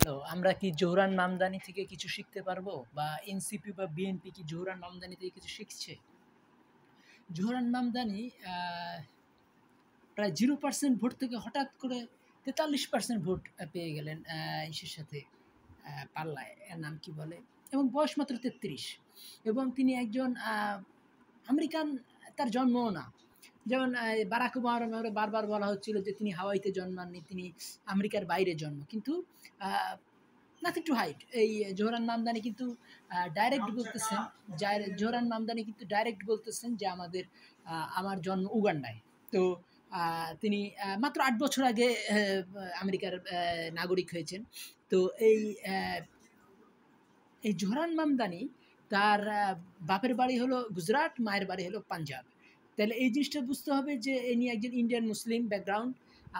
Hello, আমরা কি Zohran Mamdani থেকে কিছু শিখতে পারবো? বা এনসিপি বা বিএনপি কি জোহরান মামদানি থেকে কিছু শিখছে? জোহরান মামদানি প্রায় 0% ভোট থেকে হঠাৎ করে 43% ভোট পেয়ে গেলেন ইসের সাথে পাল্লায়। এর নাম কি বলে? এবং বয়স মাত্র 33 এবং তিনি একজন আমেরিকান, তার জন্মও না। যেমন বারাক ওবামার বারবার বলা হচ্ছিল যে তিনি হাওয়াইতে জন্মাননি, তিনি আমেরিকার বাইরে জন্ম। কিন্তু আ নাথিং টু হাইড। এই জোহরান মামদানি কিন্তু ডাইরেক্ট বলতেছেন, জোহরান মামদানি কিন্তু ডাইরেক্ট বলতেছেন যে আমার জন্ম উগান্ডায়। তো তিনি মাত্র ৮ বছর আগে আমেরিকার নাগরিক হয়েছেন। তো এই জোহরান মামদানি, তার বাপের বাড়ি হলো গুজরাট, মায়ের বাড়ি হলো পাঞ্জাব। তাহলে এই জিনিসটা বুঝতে হবে যে ইনি একজন ইন্ডিয়ান মুসলিম ব্যাকগ্রাউন্ড,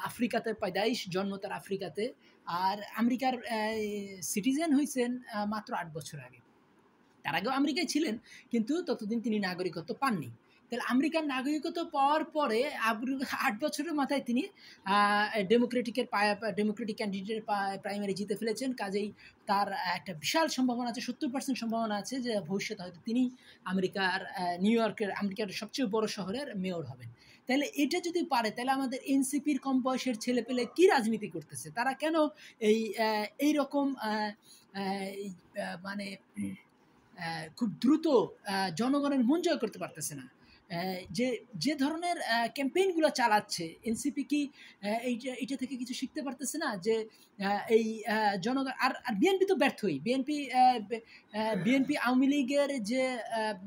আফ্রিকাতে পয়দাইশ, জন্ম তার আফ্রিকাতে। আর আমেরিকার সিটিজেন হয়েছেন মাত্র ৮ বছর আগে। তার আগেও আমেরিকায় ছিলেন, কিন্তু ততদিন তিনি নাগরিকত্ব পাননি। তাহলে আমেরিকার নাগরিকত্ব পাওয়ার পরে ৮ বছরের মাথায় তিনি ডেমোক্রেটিক ক্যান্ডিডেটের প্রাইমারি জিতে ফেলেছেন। কাজেই তার একটা বিশাল সম্ভাবনা আছে, 70% সম্ভাবনা আছে যে ভবিষ্যতে হয়তো তিনি আমেরিকার সবচেয়ে বড় শহরের মেয়র হবেন। তাহলে এটা যদি পারে, তাহলে আমাদের এনসিপির কম বয়সের ছেলেপেলে কি রাজনীতি করতেছে, তারা কেন এইরকম মানে খুব দ্রুত জনগণের মন জয় করতে পারতেছে না? যে যে ধরনের ক্যাম্পেইনগুলো চালাচ্ছে এনসিপি, কি এইটা থেকে কিছু শিখতে পারতেছে না? যে এই জনগণ আর বিএনপি তো ব্যর্থই। বিএনপি আওয়ামী লীগের যে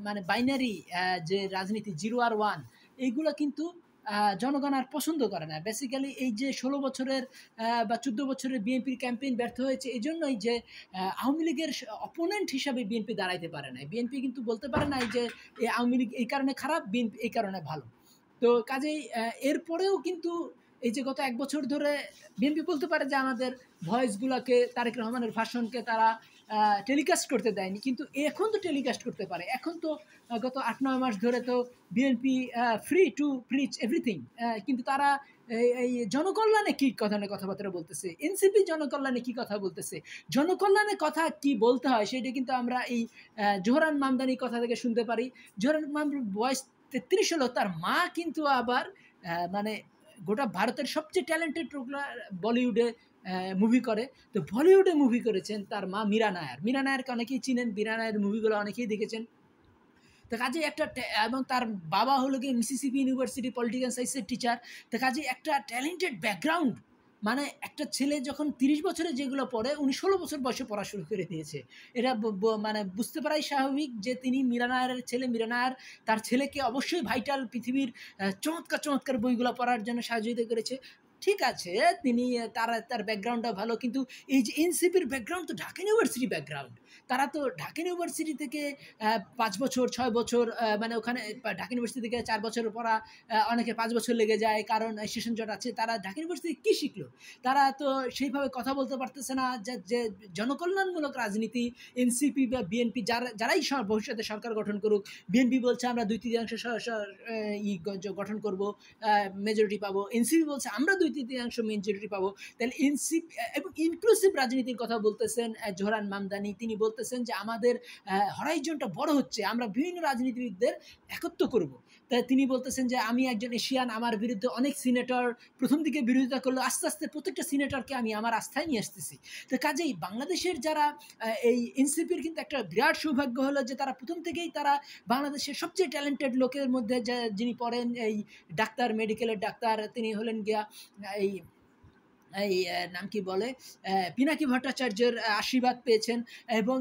মানে বাইনারি যে রাজনীতি 0 আর 1, এইগুলো কিন্তু জনগণ আর পছন্দ করে না। বেসিক্যালি এই যে 16 বছরের বা 14 বছরের বিএনপির ক্যাম্পেইন ব্যর্থ হয়েছে এজন্যই যে আওয়ামী লীগের অপোনেন্ট হিসাবে বিএনপি দাঁড়াইতে পারে নাই। বিএনপি কিন্তু বলতে পারে নাই যে আওয়ামী লীগ এই কারণে খারাপ, বিএনপি এই কারণে ভালো। তো কাজেই এরপরেও কিন্তু এই যে গত ১ বছর ধরে বিএনপি বলতে পারে যে আমাদের ভয়েসগুলোকে, তারেক রহমানের ভাষণকে তারা টেলিকাস্ট করতে দেয়নি, কিন্তু এখন তো টেলিকাস্ট করতে পারে। এখন তো গত ৮-৯ মাস ধরে তো BNP free to preach everything. কিন্তু তারা এই জনকল্যাণে কি কথাবার্তা বলতেছে, এনসিপি জনকল্যাণে কি কথা বলতেছে, জনকল্যাণের কথা কি বলতে হয় সেটা কিন্তু আমরা এই জোহরান মামদানির কথা থেকে শুনতে পারি। জোহরান মামদানির বয়স ৩৩ হলো, তার মা কিন্তু আবার মানে গোটা ভারতের সবচেয়ে ট্যালেন্টেড বলিউডে মুভি করে। তো বলিউডে মুভি করেছেন তার মা মীরা নায়ার। মীরা নায়ারকে অনেকেই চিনেন, মীরা নায়ার মুভিগুলো অনেকেই দেখেছেন। তো কাজেই এবং তার বাবা হলো গিয়ে মিসিসিপি ইউনিভার্সিটি পলিটিক্যাল সায়েন্সের টিচার। তো কাজেই একটা ট্যালেন্টেড ব্যাকগ্রাউন্ড। মানে একটা ছেলে যখন ৩০ বছরে যেগুলো পড়ে, উনি ১৬ বছর বয়সে পড়া শুরু করে দিয়েছে। এটা মানে বুঝতে পারাই স্বাভাবিক যে তিনি মীরা নায়ারের ছেলে। মীরা নায়ার তার ছেলেকে অবশ্যই ভাইটাল পৃথিবীর চমৎকার বইগুলো পড়ার জন্য সহযোগিতা করেছে। ঠিক আছে, তিনি তার ব্যাকগ্রাউন্ডটা ভালো, কিন্তু এই যে এনসিপির ব্যাকগ্রাউন্ড তো ঢাকা ইউনিভার্সিটি ব্যাকগ্রাউন্ড। তারা তো ঢাকা ইউনিভার্সিটি থেকে ৫ বছর ৬ বছর মানে ওখানে ঢাকা ইউনিভার্সিটি থেকে ৪ বছর পড়া, অনেকের ৫ বছর লেগে যায়, কারণ সেশন জট আছে। তারা ঢাকা ইউনিভার্সিটি কী শিখলো? তারা তো সেইভাবে কথা বলতে পারতেছে না যে জনকল্যাণমূলক রাজনীতি। এনসিপি বা বিএনপি যারাই ভবিষ্যতে সরকার গঠন করুক, বিএনপি বলছে আমরা ২/৩ গঠন করব, মেজরিটি পাবো। এনসিপি বলছে আমরা ২/৩ মেজরিটি পাবো। তাহলে এনসিপি এবং ইনক্লুসিভ রাজনীতির কথা বলতেছেন জোহরান মামদানি। তিনি বলতেছেন যে আমাদের হরাইজনটা বড় হচ্ছে, আমরা বিভিন্ন রাজনীতিবিদদের একত্র করব। তাই তিনি বলতেছেন যে আমি একজন এশিয়ান, আমার বিরুদ্ধে অনেক সিনেটর প্রথম দিকে বিরোধিতা করলো, আস্তে আস্তে প্রত্যেকটা সিনেটরকে আমি আমার আস্থায় নিয়ে আসতেছি। তো কাজেই বাংলাদেশের যারা এই এনসিপির কিন্তু একটা বিরাট সৌভাগ্য হলো যে তারা প্রথম থেকেই তারা বাংলাদেশের সবচেয়ে ট্যালেন্টেড লোকের মধ্যে যিনি পড়েন এই ডাক্তার, মেডিকেলের ডাক্তার, তিনি হলেন গিয়া এই এই নাম কি বলে পিনাকি ভট্টাচার্যের আশীর্বাদ পেয়েছেন। এবং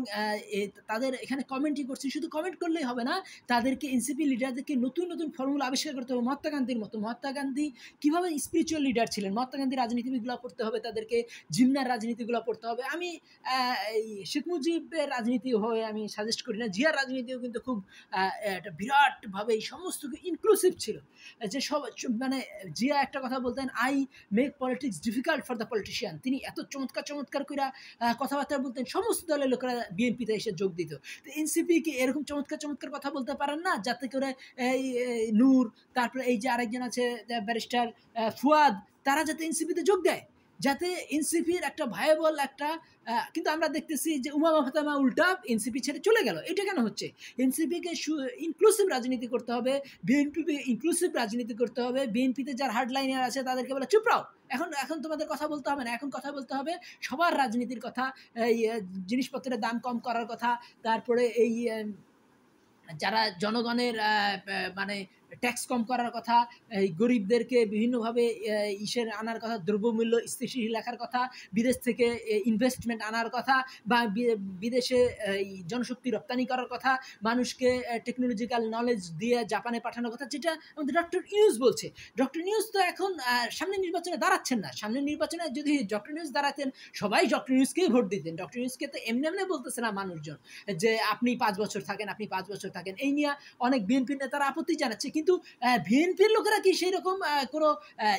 তাদের এখানে কমেন্টই করছে, শুধু কমেন্ট করলেই হবে না, তাদেরকে এনসিপি লিডারদেরকে নতুন ফর্মুলা আবিষ্কার করতে হবে। মহাত্মা গান্ধীর মতো, মহাত্মা গান্ধী কীভাবে স্পিরিচুয়াল লিডার ছিলেন, মহাত্মা গান্ধীর রাজনীতিবিদগুলো পড়তে হবে তাদেরকে, জিন্নার রাজনীতিগুলো পড়তে হবে। আমি এই শেখ মুজিবের রাজনীতি হয়ে আমি সাজেস্ট করি না, জিয়ার রাজনীতিও কিন্তু খুব একটা বিরাটভাবে এই সমস্ত ইনক্লুসিভ ছিল। যে সব মানে জিয়া একটা কথা বলতেন, I make politics difficult for the politician. তিনি এত চমৎকার করে কথাবার্তা বলতেন, সমস্ত দলের লোকেরা বিএনপিতে এসে যোগ দিত। তো এনসিপি কি এরকম চমৎকার কথা বলতে পারেন না, যাতে করে এই নূর, তারপরে এই যে আরেকজন আছে ব্যারিস্টার ফুয়াদ, তারা যাতে এনসিপিতে যোগ দেয়? যাতে এনসিপির একটা ভায়াবল একটা কিন্তু আমরা দেখতেছি যে উমামা ফাতেমা উল্টা এনসিপি ছেড়ে চলে গেল। এটা কেন হচ্ছে? এনসিপিকে ইনক্লুসিভ রাজনীতি করতে হবে, বিএনপিকে ইনক্লুসিভ রাজনীতি করতে হবে। বিএনপিতে যার হার্ডলাইনার আছে তাদেরকে বলে চুপ রাও, এখন এখন তোমাদের কথা বলতে হবে না, এখন কথা বলতে হবে সবার রাজনীতির কথা, এই জিনিসপত্রের দাম কম করার কথা, তারপরে এই যারা জনগণের মানে ট্যাক্স কম করার কথা, এই গরিবদেরকে বিভিন্নভাবে ইসের আনার কথা, দ্রব্যমূল্য স্থিতিশীল রাখার কথা, বিদেশ থেকে ইনভেস্টমেন্ট আনার কথা, বা বিদেশে জনশক্তি রপ্তানি করার কথা, মানুষকে টেকনোলজিক্যাল নলেজ দিয়ে জাপানে পাঠানোর কথা, যেটা আমাদের ডক্টর ইউনূস বলছে। ডক্টর ইউনূস তো এখন সামনের নির্বাচনে দাঁড়াচ্ছেন না। সামনের নির্বাচনে যদি ডক্টর ইউনূস দাঁড়াতেন সবাই ডক্টর ইউনূসকেই ভোট দিতেন। ডক্টর ইউনূসকে তো এমনি এমনি বলতেছে না মানুষজন যে আপনি 5 বছর থাকেন, আপনি 5 বছর থাকেন। এই নিয়ে অনেক বিএনপির নেতারা আপত্তি জানাচ্ছে, কিন্তু বিএনপির লোকেরা কি সেই রকম কোনো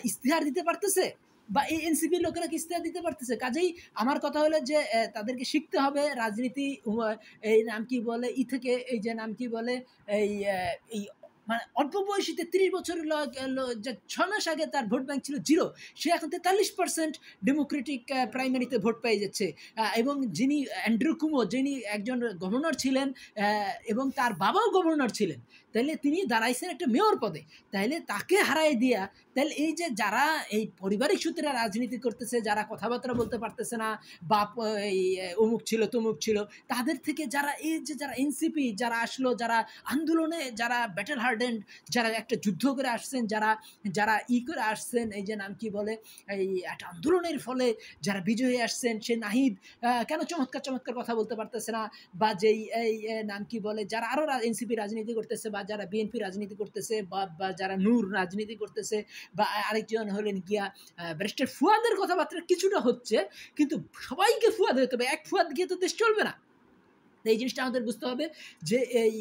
ইস্তেহার দিতে পারতেছে, বা এই এনসিপির লোকেরা কি ইস্তেহার দিতে পারতেছে? কাজেই আমার কথা হলো যে তাদেরকে শিখতে হবে রাজনীতি, এই নাম কি বলে থেকে, এই যে নাম কি বলে এই মানে অল্প বয়সীতে 30 বছরের 6 মাস আগে তার ভোট ব্যাংক ছিল 0, সে এখন 43% ডেমোক্রেটিক প্রাইমারিতে ভোট পেয়ে যাচ্ছে। এবং যিনি অ্যান্ড্রু কুমো, যিনি একজন গভর্নর ছিলেন এবং তার বাবাও গভর্নর ছিলেন, তাহলে তিনি দাঁড়াইছেন একটা মেয়র পদে, তাহলে তাকে হারাই দিয়া, তাহলে এই যে যারা এই পারিবারিক সূত্রে রাজনীতি করতেছে, যারা কথাবার্তা বলতে পারতেছে না, বা এই অমুক ছিল তমুক ছিল, তাদের থেকে যারা এই যে যারা এনসিপি যারা আসলো, যারা আন্দোলনে, যারা ব্যাটেল হার্ডেন্ড, যারা একটা যুদ্ধ করে আসছেন, যারা যারা করে আসছেন, এই যে নাম কি বলে এই একটা আন্দোলনের ফলে যারা বিজয়ী আসছেন, সে নাহিদ কেন চমৎকার চমৎকার কথা বলতে পারতেছে না, বা যেই এই নাম কি বলে যারা আরও এনসিপি রাজনীতি করতেছে, বা যারা বিএনপি রাজনীতি করতেছে, বা যারা নূর রাজনীতি করতেছে, বা আরেকজন হলেন গিয়া ব্যারিস্টার ফুয়াদের কথাবার্তা কিছুটা হচ্ছে, কিন্তু সবাইকে ফুয়াদ হতে হবে, এক ফুয়াদ গিয়ে তো দেশ চলবে না। এই জিনিসটা আমাদের বুঝতে হবে যে এই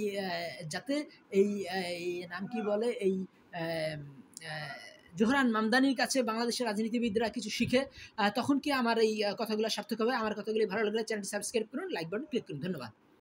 যাতে এই নাম কি বলে এই জোহরান মামদানির কাছে বাংলাদেশের রাজনীতিবিদরা কিছু শিখে, তখন কি আমার এই কথাগুলো সার্থক হবে। আমার কথাগুলি ভালো লাগলে চ্যানেলটি সাবস্ক্রাইব করুন, লাইক বাটন ক্লিক করুন। ধন্যবাদ।